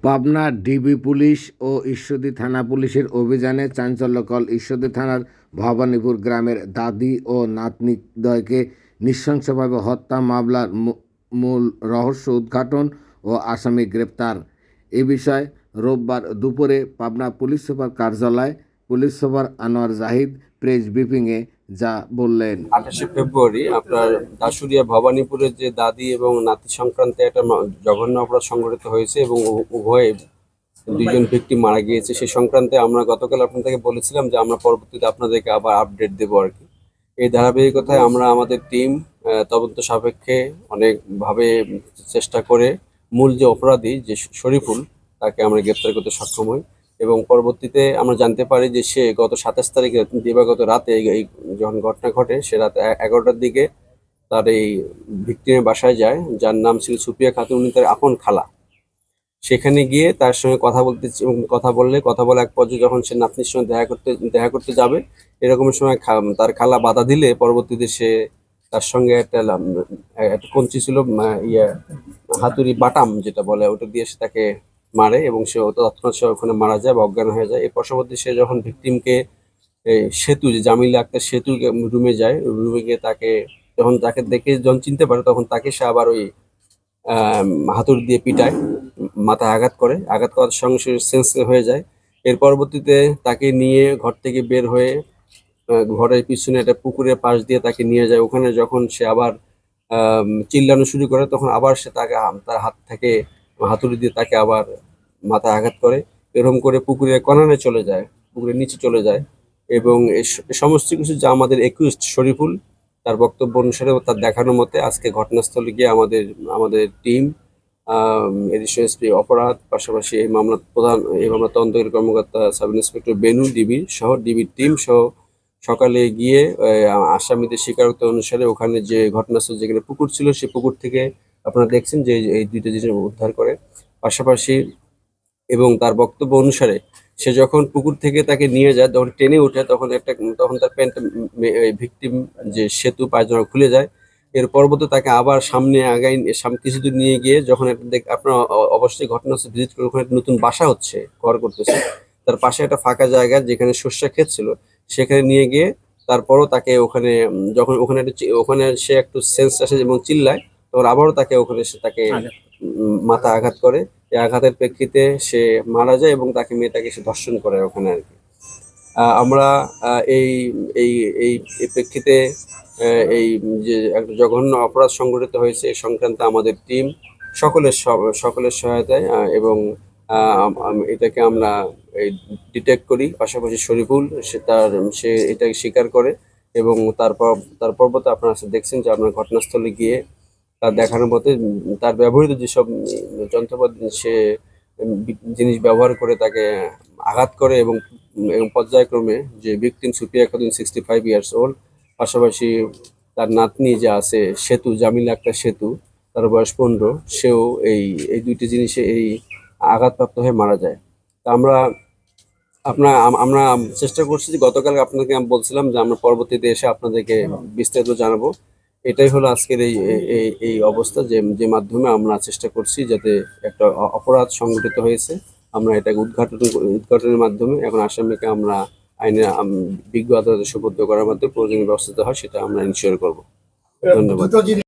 Pabna DB police ও ঈশ্বরদী থানা পুলিশের অভিযানে চাঞ্চল্যকর ঈশ্বরদী থানার ভবানীপুর গ্রামের দাদি ও নাতনিদ্বয়কে নৃশংসভাবে হত্যা মামলার মূল রহস্য উদ্ঘাটন ও আসামি গ্রেপ্তার। এ বিষয়ে রোববার দুপুরে পাবনা পুলিশ সুপার কার্যালয়ে police super Anwar Zahid press ব্রিফিংয়ে যা বললেন। 28শে ফেব্রুয়ারি আপনার দাসুরিয়া ভবানীপুরে যে দাদি এবং নাতি সংক্রান্তে একটা জঘন্য অপরাধ সংঘটিত হয়েছে এবং উভয়ে দুইজন ব্যক্তি মারা গিয়েছে। সেই সংক্রান্তে আমরা গতকাল আপনাদেরকে বলেছিলাম যে আমরা পরবর্তীতে আপনাদেরকে আবার আপডেট দেবো আর কি। এই ধারাবাহিকতায় আমরা আমাদের টিম তদন্ত সাপেক্ষে অনেকভাবে চেষ্টা করে মূল যে অপরাধী যে শরীফুল তাকে আমরা গ্রেপ্তার করতে সক্ষম হই এবং পরবর্তীতে আমরা জানতে পারি যে সে গত 27 তারিখে দিবাগত রাতে এই যখন ঘটনা ঘটে সে রাত 11টার দিকে তার এই ভিক্টিমের বাসায় যায়, যার নাম ছিল সুপিয়া খাতুন, উনি তার আপন খালা। সেখানে গিয়ে তার সঙ্গে কথা বলে এক পর্যায়ে যখন সে নাতনির সঙ্গে দেখা করতে যাবে, এরকম সময় তার খালা বাধা দিলে পরবর্তীতে সে তার সঙ্গে একটা কঞ্চি ছিল, হাতুড়ি বাটাম যেটা বলে, ওটা দিয়ে সে তাকে মারে এবং সে তৎক্ষণাৎ সে ওখানে মারা যায় বা অজ্ঞান হয়ে যায়। এর পাশাপাশি সে যখন ভিকটিমকে সেতু যে জামিলা আক্তার সেতু রুমে যায়, রুমে গিয়ে তাকে দেখে যখন চিনতে পারে তখন তাকে সে আবার ওই হাতুড়ি দিয়ে পিটায়, মাথায় আঘাত করার সঙ্গে সে সেন্স হয়ে যায়। এর পরবর্তীতে তাকে নিয়ে ঘর থেকে বের হয়ে ঘরের পিছনে একটা পুকুরের পাশ দিয়ে তাকে নিয়ে যায়। ওখানে যখন সে আবার চিল্লানো শুরু করে তখন আবার সে তার হাত থেকে হাতুড়ি দিয়ে তাকে আবার মাথায় আঘাত করে। এরকম করে পুকুরের কনানে চলে যায়, পুকুরের নিচে চলে যায় এবং এই সমস্ত কিছু যা আমাদের একিউজড শরীফুল তার বক্তব্য অনুসারে তার দেখানো মতে আজকে ঘটনাস্থলে গিয়ে আমাদের টিম এডিশনাল এসপি অপরাধ, পাশাপাশি এই মামলা তদন্তকারী কর্মকর্তা সাব ইন্সপেক্টর বেনু ডিবির টিম সহ সকালে গিয়ে আসামিদের স্বীকারোক্তি অনুসারে ওখানে যে ঘটনাস্থল যেখানে পুকুর ছিল সেই পুকুর থেকে আপনারা দেখছেন যে এই দুইটা জিনিস উদ্ধার করে। পাশাপাশি এবং তার বক্তব্য অনুসারে সে যখন পুকুর থেকে তাকে নিয়ে যায়, যখন টেনে ওঠে তখন তার প্যান্ট ভিকটিম যে সেতু পায়জামা খুলে যায়। এর পরবর্তী তাকে আবার সামনে কিছু দূর নিয়ে গিয়ে যখন আপনারা অবশ্যই ঘটনাস্থল ভিজিট করে ওখানে একটা নতুন বাসা হচ্ছে, ঘর করতেছে, তার পাশে একটা ফাঁকা জায়গা যেখানে শস্য ক্ষেত ছিল, সেখানে নিয়ে গিয়ে তারপরও তাকে ওখানে সে একটু সেন্স আসে এবং চিল্লায়, তখন আবারও তাকে মাথা আঘাত করে। এই আঘাতের প্রেক্ষিতে সে মারা যায় এবং মেয়েটাকে সে ধর্ষণ করে ওখানে আর কি। আমরা এই এই এই প্রেক্ষিতে এই যে একটা জঘন্য অপরাধ সংঘটিত হয়েছে এই সংক্রান্তে আমাদের টিম সকলের সহায়তায় এবং এটাকে আমরা ডিটেক্ট করি। পাশাপাশি শরীফুল সে এটাকে স্বীকার করে এবং তার পর্বতে আপনারা দেখছেন যে আপনার ঘটনাস্থলে গিয়ে তার দেখানোর মতে তার ব্যবহৃত যেসব যন্ত্রপাতি সে জিনিস ব্যবহার করে তাকে আঘাত করে এবং পর্যায়ক্রমে যে ভিকটিম সুপিয়া খাতুন 65 ইয়ার্স ওল্ড, পাশাপাশি তার নাতনি যে আছে সেতু জামিলা আক্তার সেতু, তার বয়স 15, সেও এই দুইটি জিনিসে এই আঘাতপ্রাপ্ত হয়ে মারা যায়। তা আমরা চেষ্টা করছি যে গতকাল আপনাদেরকে আমি বলছিলাম যে আমরা পরবর্তীতে এসে আপনাদেরকে বিস্তারিত জানাবো। এটাই হলো আজকের এই অবস্থা যে মাধ্যমে আমরা চেষ্টা করছি যাতে একটা অপরাধ সংঘটিত হয়েছে আমরা এটাকে উদ্ঘাটনের মাধ্যমে এখন আসামিকে আমরা আইনের বিজ্ঞ আদালতে সোপর্দ করার মাধ্যমে প্রয়োজনীয় ব্যবস্থা হয় সেটা আমরা ইনশিওর করবো। ধন্যবাদ।